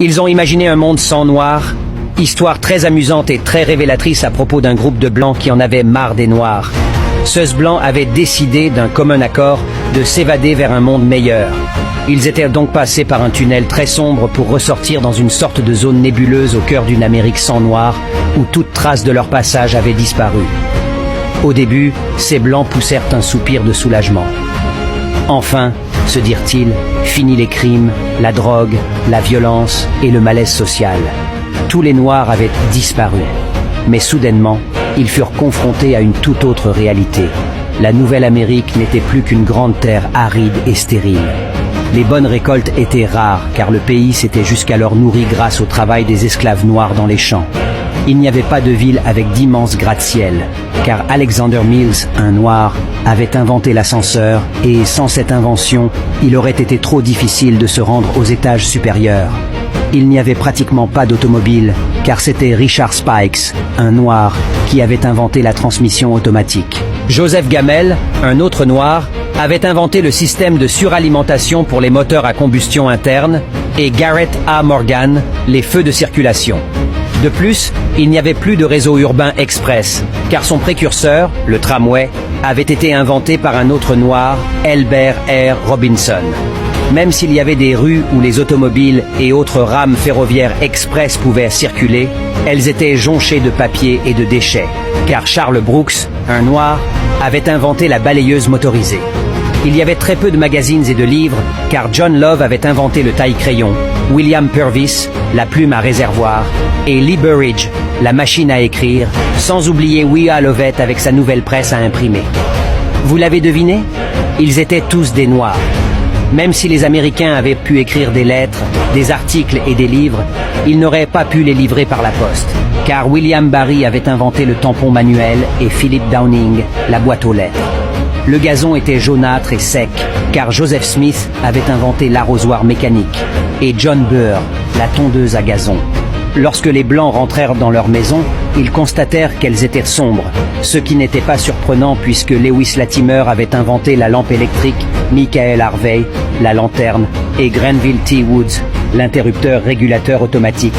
Ils ont imaginé un monde sans noirs, histoire très amusante et très révélatrice à propos d'un groupe de blancs qui en avait marre des noirs. Ceux blancs avaient décidé d'un commun accord de s'évader vers un monde meilleur. Ils étaient donc passés par un tunnel très sombre pour ressortir dans une sorte de zone nébuleuse au cœur d'une Amérique sans noirs, où toute trace de leur passage avait disparu. Au début, ces blancs poussèrent un soupir de soulagement. Enfin, se dirent-ils, fini les crimes, la drogue, la violence et le malaise social. Tous les noirs avaient disparu. Mais soudainement, ils furent confrontés à une toute autre réalité. La Nouvelle-Amérique n'était plus qu'une grande terre aride et stérile. Les bonnes récoltes étaient rares car le pays s'était jusqu'alors nourri grâce au travail des esclaves noirs dans les champs. Il n'y avait pas de ville avec d'immenses gratte-ciel, car Alexander Mills, un noir, avait inventé l'ascenseur et sans cette invention, il aurait été trop difficile de se rendre aux étages supérieurs. Il n'y avait pratiquement pas d'automobile, car c'était Richard Spikes, un noir, qui avait inventé la transmission automatique. Joseph Gamel, un autre noir, avait inventé le système de suralimentation pour les moteurs à combustion interne, et Garrett A. Morgan, les feux de circulation. De plus, il n'y avait plus de réseau urbain express, car son précurseur, le tramway, avait été inventé par un autre noir, Elbert R. Robinson. Même s'il y avait des rues où les automobiles et autres rames ferroviaires express pouvaient circuler, elles étaient jonchées de papier et de déchets, car Charles Brooks, un noir, avait inventé la balayeuse motorisée. Il y avait très peu de magazines et de livres, car John Love avait inventé le taille-crayon, William Purvis, la plume à réservoir, et Lee Burridge, la machine à écrire, sans oublier Willa Lovett avec sa nouvelle presse à imprimer. Vous l'avez deviné? Ils étaient tous des Noirs. Même si les Américains avaient pu écrire des lettres, des articles et des livres, ils n'auraient pas pu les livrer par la poste, car William Barry avait inventé le tampon manuel et Philip Downing la boîte aux lettres. Le gazon était jaunâtre et sec, car Joseph Smith avait inventé l'arrosoir mécanique, et John Burr, la tondeuse à gazon. Lorsque les Blancs rentrèrent dans leur maison, ils constatèrent qu'elles étaient sombres, ce qui n'était pas surprenant puisque Lewis Latimer avait inventé la lampe électrique, Michael Harvey, la lanterne, et Grenville T. Woods, l'interrupteur régulateur automatique.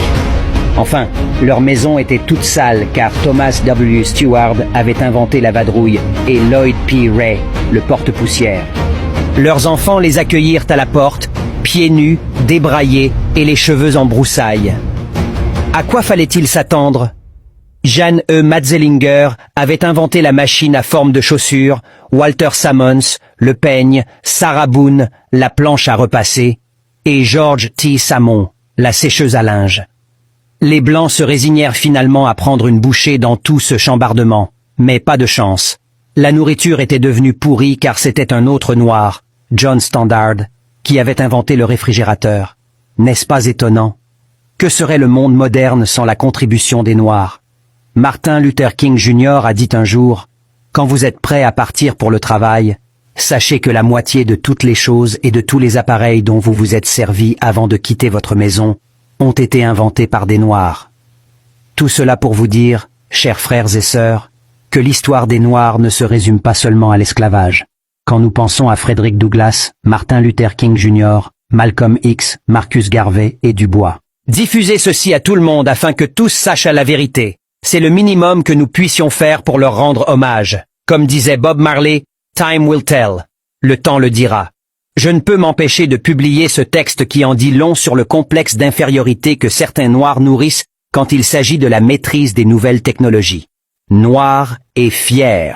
Enfin, leur maison était toute sale car Thomas W. Stewart avait inventé la vadrouille et Lloyd P. Ray, le porte-poussière. Leurs enfants les accueillirent à la porte, pieds nus, débraillés et les cheveux en broussailles. À quoi fallait-il s'attendre? Jeanne E. Matzelinger avait inventé la machine à forme de chaussure, Walter Sammons, le peigne, Sarah Boone, la planche à repasser, et George T. Samon, la sécheuse à linge. Les Blancs se résignèrent finalement à prendre une bouchée dans tout ce chambardement, mais pas de chance. La nourriture était devenue pourrie car c'était un autre noir, John Standard, qui avait inventé le réfrigérateur. N'est-ce pas étonnant? Que serait le monde moderne sans la contribution des Noirs? Martin Luther King Jr. a dit un jour, « Quand vous êtes prêt à partir pour le travail, sachez que la moitié de toutes les choses et de tous les appareils dont vous vous êtes servi avant de quitter votre maison ont été inventés par des Noirs. » Tout cela pour vous dire, chers frères et sœurs, que l'histoire des Noirs ne se résume pas seulement à l'esclavage. Quand nous pensons à Frederick Douglass, Martin Luther King Jr., Malcolm X, Marcus Garvey et Du Bois. Diffusez ceci à tout le monde afin que tous sachent la vérité. C'est le minimum que nous puissions faire pour leur rendre hommage. Comme disait Bob Marley, Time will tell. Le temps le dira. Je ne peux m'empêcher de publier ce texte qui en dit long sur le complexe d'infériorité que certains Noirs nourrissent quand il s'agit de la maîtrise des nouvelles technologies. Noirs et fiers.